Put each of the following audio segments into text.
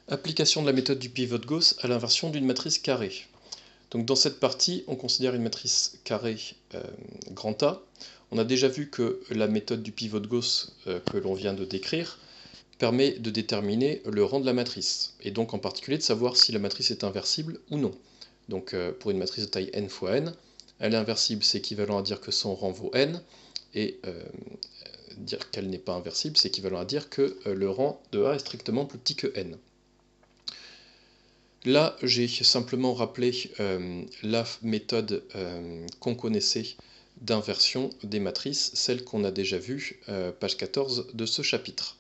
Application de la méthode du pivot de Gauss à l'inversion d'une matrice carrée. Donc dans cette partie, on considère une matrice carrée grand A. On a déjà vu que la méthode du pivot de Gauss que l'on vient de décrire permet de déterminer le rang de la matrice, et donc en particulier de savoir si la matrice est inversible ou non. Donc pour une matrice de taille n fois n, elle est inversible, c'est équivalent à dire que son rang vaut n, et dire qu'elle n'est pas inversible, c'est équivalent à dire que le rang de A est strictement plus petit que n. Là, j'ai simplement rappelé la méthode qu'on connaissait d'inversion des matrices, celle qu'on a déjà vue, page 14 de ce chapitre.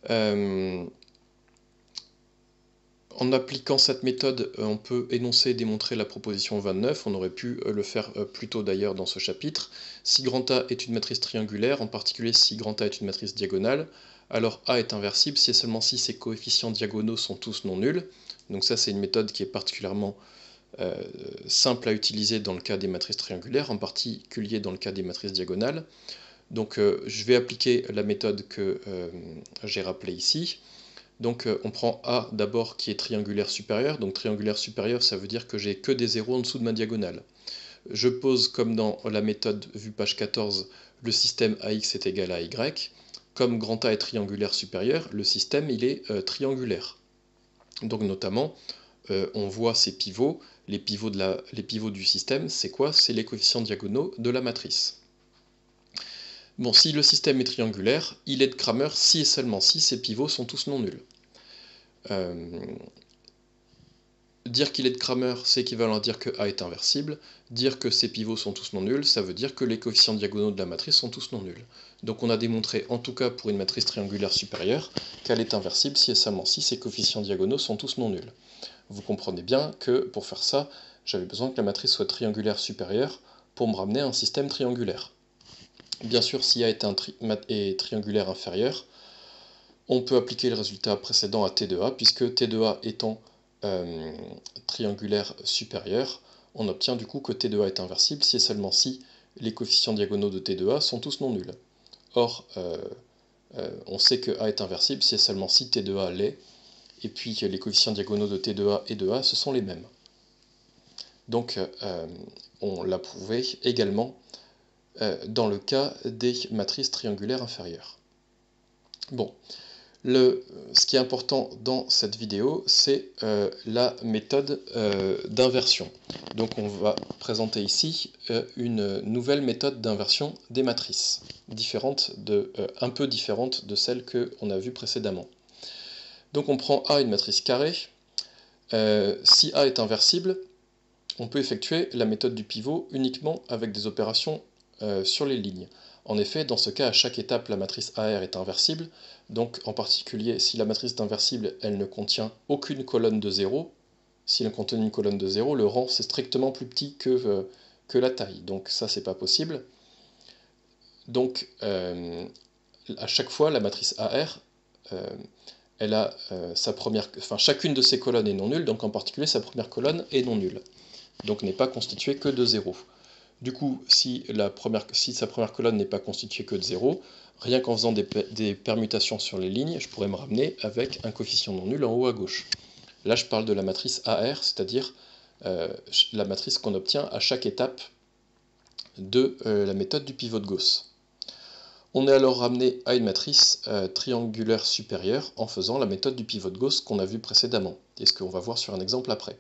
En appliquant cette méthode, on peut énoncer et démontrer la proposition 29, on aurait pu le faire plus tôt d'ailleurs dans ce chapitre. Si grand A est une matrice triangulaire, en particulier si grand A est une matrice diagonale, alors A est inversible si et seulement si ses coefficients diagonaux sont tous non nuls. Donc ça, c'est une méthode qui est particulièrement simple à utiliser dans le cas des matrices triangulaires, en particulier dans le cas des matrices diagonales. Donc je vais appliquer la méthode que j'ai rappelée ici. Donc on prend A d'abord qui est triangulaire supérieur. Donc triangulaire supérieur, ça veut dire que j'ai que des zéros en dessous de ma diagonale. Je pose, comme dans la méthode vue page 14, le système AX est égal à Y. Comme grand A est triangulaire supérieur, le système il est triangulaire. Donc notamment, on voit ces pivots. Les pivots du système, c'est quoi? C'est les coefficients diagonaux de la matrice. Bon, si le système est triangulaire, il est de Cramer si et seulement si ces pivots sont tous non nuls. Dire qu'il est de Cramer, c'est équivalent à dire que A est inversible. Dire que ces pivots sont tous non nuls, ça veut dire que les coefficients diagonaux de la matrice sont tous non nuls. Donc on a démontré, en tout cas pour une matrice triangulaire supérieure, qu'elle est inversible si et seulement si ses coefficients diagonaux sont tous non nuls. Vous comprenez bien que, pour faire ça, j'avais besoin que la matrice soit triangulaire supérieure pour me ramener à un système triangulaire. Bien sûr, si A est triangulaire inférieur, on peut appliquer le résultat précédent à T de A, puisque T de A étant triangulaire supérieur, on obtient du coup que T de A est inversible si et seulement si les coefficients diagonaux de T de A sont tous non nuls. Or, on sait que A est inversible si et seulement si T de A l'est, et puis les coefficients diagonaux de T de A et de A, ce sont les mêmes. Donc, on l'a prouvé également dans le cas des matrices triangulaires inférieures. Bon, ce qui est important dans cette vidéo, c'est la méthode d'inversion. Donc on va présenter ici une nouvelle méthode d'inversion des matrices, un peu différente de celle qu'on a vue précédemment. Donc on prend A, une matrice carrée. Si A est inversible, on peut effectuer la méthode du pivot uniquement avec des opérations sur les lignes. En effet, dans ce cas, à chaque étape, la matrice AR est inversible. Donc, en particulier, si la matrice est inversible, elle ne contient aucune colonne de 0. Si elle contient une colonne de 0, le rang, c'est strictement plus petit que la taille. Donc, ça, c'est pas possible. Donc, à chaque fois, la matrice AR, elle a chacune de ses colonnes est non nulle, donc en particulier, sa première colonne est non nulle. Donc, n'est pas constituée que de 0. Du coup, si sa première colonne n'est pas constituée que de 0, rien qu'en faisant des permutations sur les lignes, je pourrais me ramener avec un coefficient non nul en haut à gauche. Là, je parle de la matrice AR, c'est-à-dire la matrice qu'on obtient à chaque étape de la méthode du pivot de Gauss. On est alors ramené à une matrice triangulaire supérieure en faisant la méthode du pivot de Gauss qu'on a vue précédemment, et ce qu'on va voir sur un exemple après.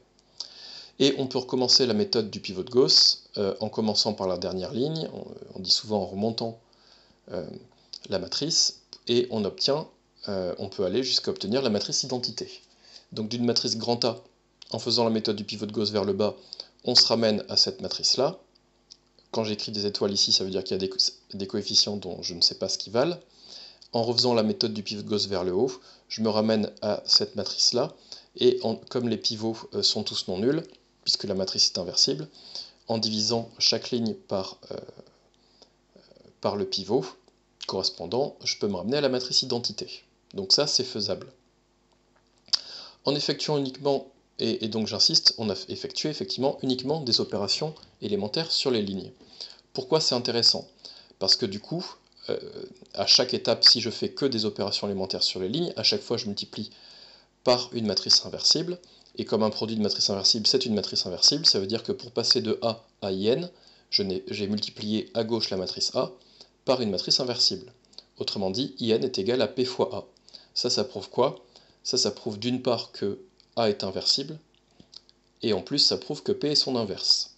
Et on peut recommencer la méthode du pivot de Gauss en commençant par la dernière ligne, on dit souvent en remontant la matrice, et on peut aller jusqu'à obtenir la matrice identité. Donc d'une matrice grand A, en faisant la méthode du pivot de Gauss vers le bas, on se ramène à cette matrice-là. Quand j'écris des étoiles ici, ça veut dire qu'il y a des coefficients dont je ne sais pas ce qu'ils valent. En refaisant la méthode du pivot de Gauss vers le haut, je me ramène à cette matrice-là, et comme les pivots sont tous non nuls, puisque la matrice est inversible, en divisant chaque ligne par le pivot correspondant, je peux me ramener à la matrice identité. Donc ça, c'est faisable. En effectuant uniquement, et donc j'insiste, on a effectué effectivement uniquement des opérations élémentaires sur les lignes. Pourquoi c'est intéressant? Parce que du coup, à chaque étape, si je fais que des opérations élémentaires sur les lignes, à chaque fois je multiplie par une matrice inversible, et comme un produit de matrice inversible, c'est une matrice inversible, ça veut dire que pour passer de A à IN, j'ai multiplié à gauche la matrice A par une matrice inversible. Autrement dit, IN est égal à P fois A. Ça prouve quoi? Ça prouve d'une part que A est inversible, et en plus ça prouve que P est son inverse.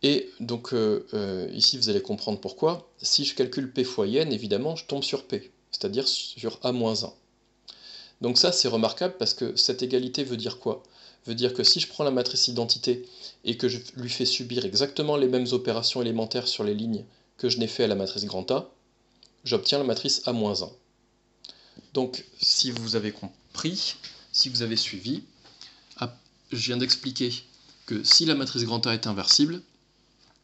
Et donc ici vous allez comprendre pourquoi. Si je calcule P fois IN, évidemment je tombe sur P, c'est-à-dire sur A-1. Donc ça c'est remarquable parce que cette égalité veut dire quoi? Veut dire que si je prends la matrice identité et que je lui fais subir exactement les mêmes opérations élémentaires sur les lignes que je n'ai fait à la matrice grand A, j'obtiens la matrice A-1. Donc si vous avez compris, si vous avez suivi, je viens d'expliquer que si la matrice grand A est inversible,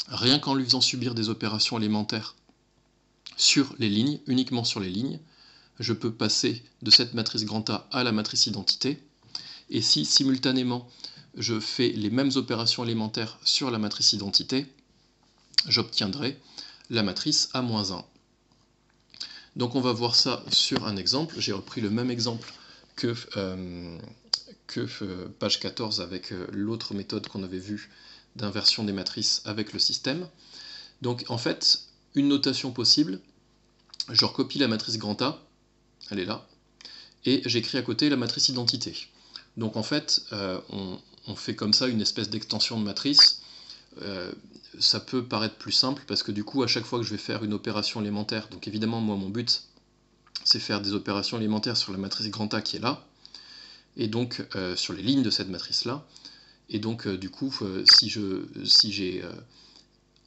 rien qu'en lui faisant subir des opérations élémentaires sur les lignes, uniquement sur les lignes, je peux passer de cette matrice grand A à la matrice identité. Et si simultanément je fais les mêmes opérations élémentaires sur la matrice identité, j'obtiendrai la matrice A-1. Donc on va voir ça sur un exemple. J'ai repris le même exemple que page 14 avec l'autre méthode qu'on avait vue d'inversion des matrices avec le système. Donc en fait, une notation possible, je recopie la matrice grand A, elle est là, et j'écris à côté la matrice identité. Donc en fait, on fait comme ça une espèce d'extension de matrice. Ça peut paraître plus simple parce que du coup, à chaque fois que je vais faire une opération élémentaire, donc évidemment, moi, mon but, c'est faire des opérations élémentaires sur la matrice grand A qui est là, et donc sur les lignes de cette matrice-là. Et donc, du coup, si j'ai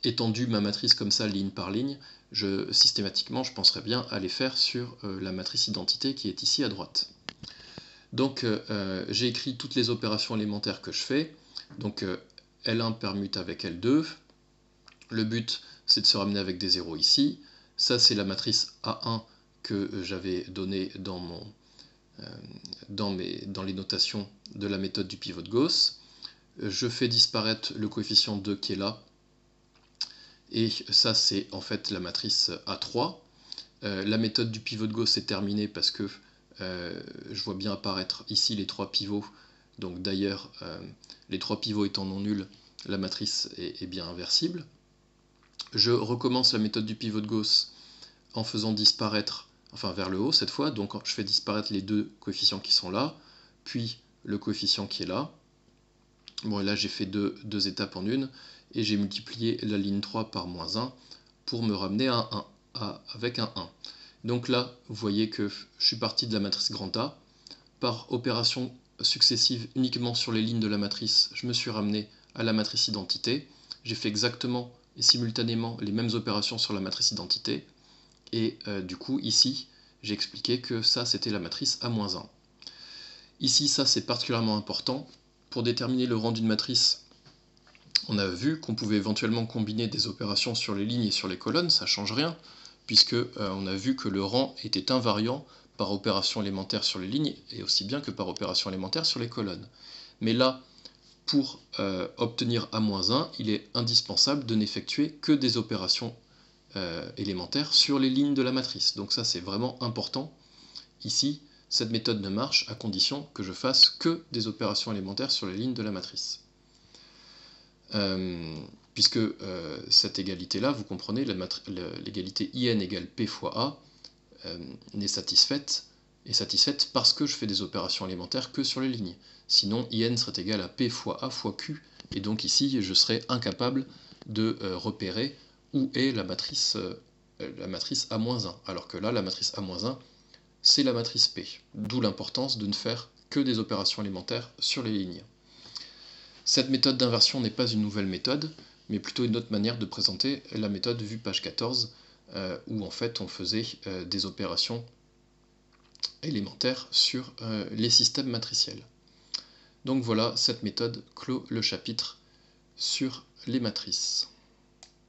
étendu ma matrice comme ça, ligne par ligne, systématiquement, je penserais bien à les faire sur la matrice identité qui est ici à droite. Donc, j'ai écrit toutes les opérations élémentaires que je fais. Donc, L1 permute avec L2. Le but, c'est de se ramener avec des zéros ici. Ça, c'est la matrice A1 que j'avais donnée dans les notations de la méthode du pivot de Gauss. Je fais disparaître le coefficient 2 qui est là. Et ça, c'est en fait la matrice A3. La méthode du pivot de Gauss est terminée parce que je vois bien apparaître ici les trois pivots. Donc d'ailleurs, les trois pivots étant non nuls, la matrice est bien inversible. Je recommence la méthode du pivot de Gauss en faisant disparaître, enfin vers le haut cette fois, donc je fais disparaître les deux coefficients qui sont là, puis le coefficient qui est là. Bon, et là j'ai fait deux étapes en une, et j'ai multiplié la ligne 3 par moins 1 pour me ramener à un 1, avec un 1. Donc là, vous voyez que je suis parti de la matrice grand A. Par opération successive uniquement sur les lignes de la matrice, je me suis ramené à la matrice identité. J'ai fait exactement et simultanément les mêmes opérations sur la matrice identité. Et du coup, ici, j'ai expliqué que ça, c'était la matrice A-1. Ici, ça, c'est particulièrement important. Pour déterminer le rang d'une matrice, on a vu qu'on pouvait éventuellement combiner des opérations sur les lignes et sur les colonnes, ça ne change rien, puisque on a vu que le rang était invariant par opération élémentaire sur les lignes, et aussi bien que par opération élémentaire sur les colonnes. Mais là, pour obtenir A-1, il est indispensable de n'effectuer que des opérations élémentaires sur les lignes de la matrice. Donc ça, c'est vraiment important. Ici, cette méthode ne marche à condition que je fasse que des opérations élémentaires sur les lignes de la matrice. Puisque cette égalité-là, vous comprenez, l'égalité IN égale P fois A est satisfaite parce que je fais des opérations élémentaires que sur les lignes. Sinon, IN serait égal à P fois A fois Q, et donc ici, je serais incapable de repérer où est la matrice A-1, alors que là, la matrice A-1, c'est la matrice P, d'où l'importance de ne faire que des opérations élémentaires sur les lignes. Cette méthode d'inversion n'est pas une nouvelle méthode, mais plutôt une autre manière de présenter la méthode vue page 14, où en fait on faisait des opérations élémentaires sur les systèmes matriciels. Donc voilà, cette méthode clôt le chapitre sur les matrices.